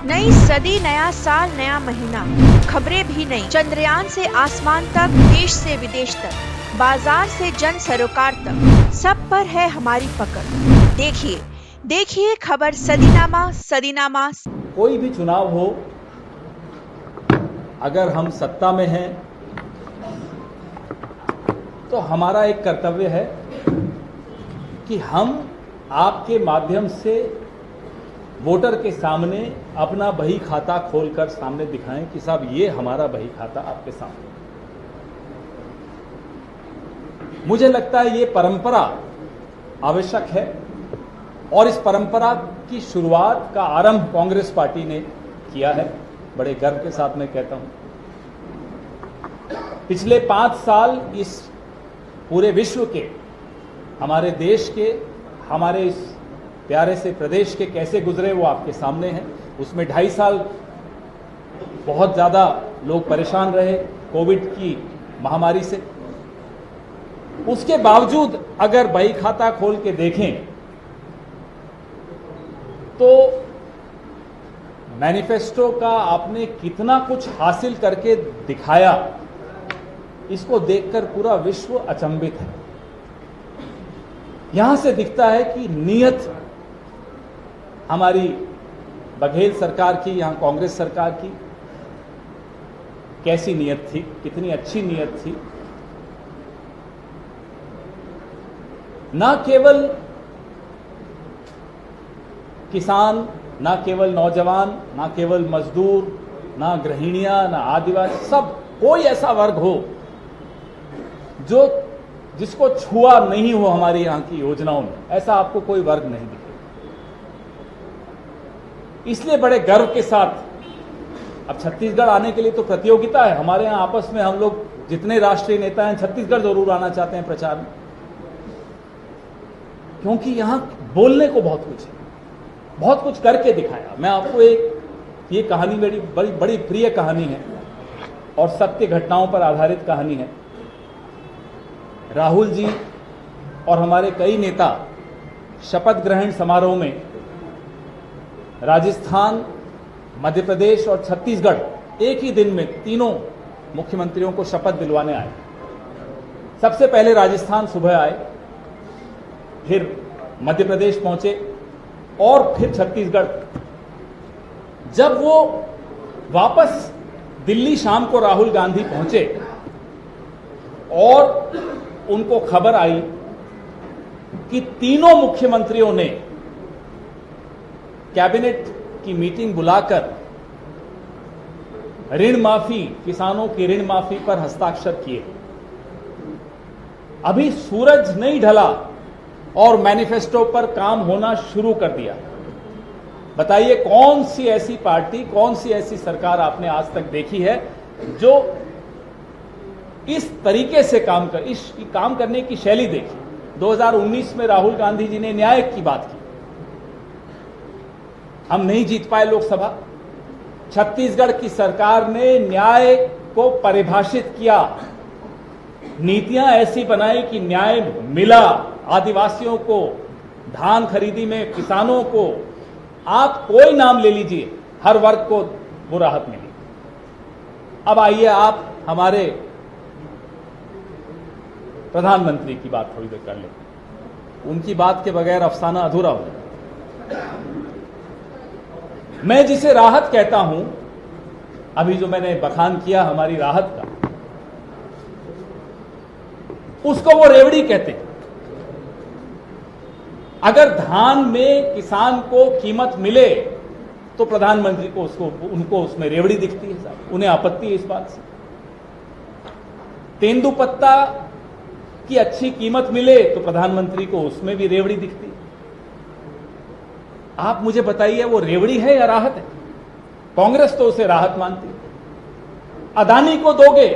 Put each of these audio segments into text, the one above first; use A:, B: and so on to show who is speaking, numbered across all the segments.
A: नई सदी, नया साल, नया महीना, खबरें भी नई। चंद्रयान से आसमान तक, देश से विदेश तक, बाजार से जन सरोकार तक, सब पर है हमारी पकड़। देखिए देखिए खबर सदीनामा सदीनामा।
B: कोई भी चुनाव हो, अगर हम सत्ता में हैं तो हमारा एक कर्तव्य है कि हम आपके माध्यम से वोटर के सामने अपना बही खाता खोलकर सामने दिखाएं कि साहब ये हमारा बही खाता आपके सामने। मुझे लगता है ये परंपरा आवश्यक है और इस परंपरा की शुरुआत का आरंभ कांग्रेस पार्टी ने किया है। बड़े गर्व के साथ मैं कहता हूं, पिछले 5 साल इस पूरे विश्व के, हमारे देश के, हमारे इस प्यारे से प्रदेश के कैसे गुजरे वो आपके सामने हैं। उसमें 2.5 साल बहुत ज्यादा लोग परेशान रहे कोविड की महामारी से। उसके बावजूद अगर बही खाता खोल के देखें तो मैनिफेस्टो का आपने कितना कुछ हासिल करके दिखाया, इसको देखकर पूरा विश्व अचंभित है। यहां से दिखता है कि नीयत हमारी बघेल सरकार की, यहां कांग्रेस सरकार की कैसी नीयत थी, कितनी अच्छी नीयत थी। ना केवल किसान, ना केवल नौजवान, ना केवल मजदूर, ना गृहिणियां, ना आदिवासी, सब कोई ऐसा वर्ग हो जो जिसको छुआ नहीं हो हमारी यहां की योजनाओं में, ऐसा आपको कोई वर्ग नहीं दिखेगा। इसलिए बड़े गर्व के साथ अब छत्तीसगढ़ आने के लिए तो प्रतियोगिता है हमारे यहां आपस में। हम लोग जितने राष्ट्रीय नेता हैं छत्तीसगढ़ जरूर आना चाहते हैं प्रचार में, क्योंकि यहां बोलने को बहुत कुछ है, बहुत कुछ करके दिखाया। मैं आपको ये कहानी मेरी बड़ी प्रिय कहानी है और सत्य घटनाओं पर आधारित कहानी है। राहुल जी और हमारे कई नेता शपथ ग्रहण समारोह में राजस्थान, मध्य प्रदेश और छत्तीसगढ़ एक ही दिन में तीनों मुख्यमंत्रियों को शपथ दिलवाने आए। सबसे पहले राजस्थान सुबह आए, फिर मध्य प्रदेश पहुंचे और फिर छत्तीसगढ़। जब वो वापस दिल्ली शाम को राहुल गांधी पहुंचे और उनको खबर आई कि तीनों मुख्यमंत्रियों ने कैबिनेट की मीटिंग बुलाकर ऋण माफी, किसानों की ऋण माफी पर हस्ताक्षर किए। अभी सूरज नहीं ढला और मैनिफेस्टो पर काम होना शुरू कर दिया। बताइए कौन सी ऐसी पार्टी, कौन सी ऐसी सरकार आपने आज तक देखी है जो इस तरीके से काम करने की शैली देखी। 2019 में राहुल गांधी जी ने न्याय की बात की, हम नहीं जीत पाए लोकसभा। छत्तीसगढ़ की सरकार ने न्याय को परिभाषित किया, नीतियां ऐसी बनाई कि न्याय मिला। आदिवासियों को धान खरीदी में, किसानों को, आप कोई नाम ले लीजिए, हर वर्ग को वो राहत मिली। अब आइए आप हमारे प्रधानमंत्री की बात थोड़ी देर कर लें। उनकी बात के बगैर अफसाना अधूरा हो जाए। मैं जिसे राहत कहता हूं, अभी जो मैंने बखान किया हमारी राहत का, उसको वो रेवड़ी कहते हैं। अगर धान में किसान को कीमत मिले तो प्रधानमंत्री को उनको उसमें रेवड़ी दिखती है साहब, उन्हें आपत्ति है इस बात से। तेंदुपत्ता की अच्छी कीमत मिले तो प्रधानमंत्री को उसमें भी रेवड़ी दिखती है। आप मुझे बताइए वो रेवड़ी है या राहत है? कांग्रेस तो उसे राहत मानती है। अदानी को दोगे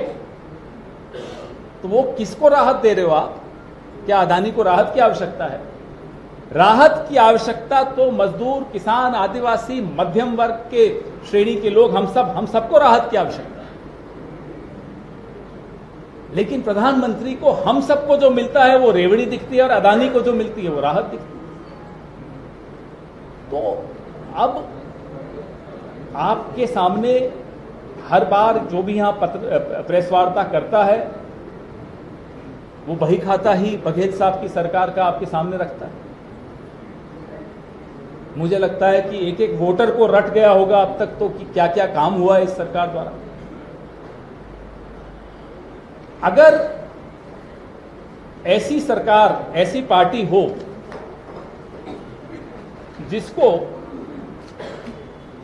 B: तो वो किसको राहत दे रहे हो आप? क्या अदानी को राहत की आवश्यकता है? राहत की आवश्यकता तो मजदूर, किसान, आदिवासी, मध्यम वर्ग के श्रेणी के लोग, हम सबको राहत की आवश्यकता है। लेकिन प्रधानमंत्री को हम सबको जो मिलता है वो रेवड़ी दिखती है और अदानी को जो मिलती है वो राहत दिखती है। तो अब आपके सामने हर बार जो भी यहाँ प्रेस वार्ता करता है वो बही खाता ही बघेल साहब की सरकार का आपके सामने रखता है। मुझे लगता है कि एक एक वोटर को रट गया होगा अब तक तो कि क्या क्या काम हुआ है इस सरकार द्वारा। अगर ऐसी सरकार, ऐसी पार्टी हो जिसको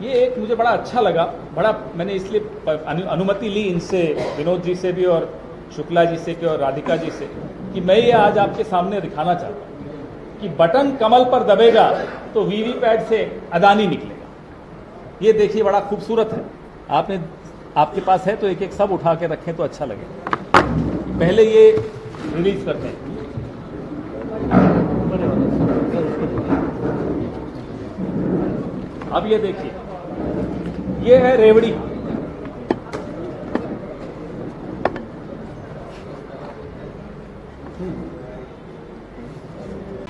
B: ये एक मुझे बड़ा अच्छा लगा, बड़ा मैंने इसलिए अनुमति ली इनसे, विनोद जी से भी और शुक्ला जी से भी और राधिका जी से, कि मैं ये आज आपके सामने दिखाना चाहता हूं कि बटन कमल पर दबेगा तो वीवीपैट से अदानी निकलेगा। ये देखिए बड़ा खूबसूरत है। आपके पास है तो एक एक सब उठा के रखें तो अच्छा लगेगा। पहले ये रिलीज करते हैं। अब ये देखिए, ये है रेवड़ी।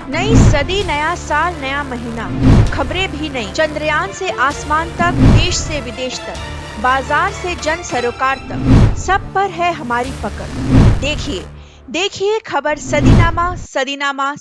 A: नई सदी, नया साल, नया महीना, खबरें भी नई। चंद्रयान से आसमान तक, देश से विदेश तक, बाजार से जन सरोकार तक, सब पर है हमारी पकड़। देखिए खबर सदीनामा।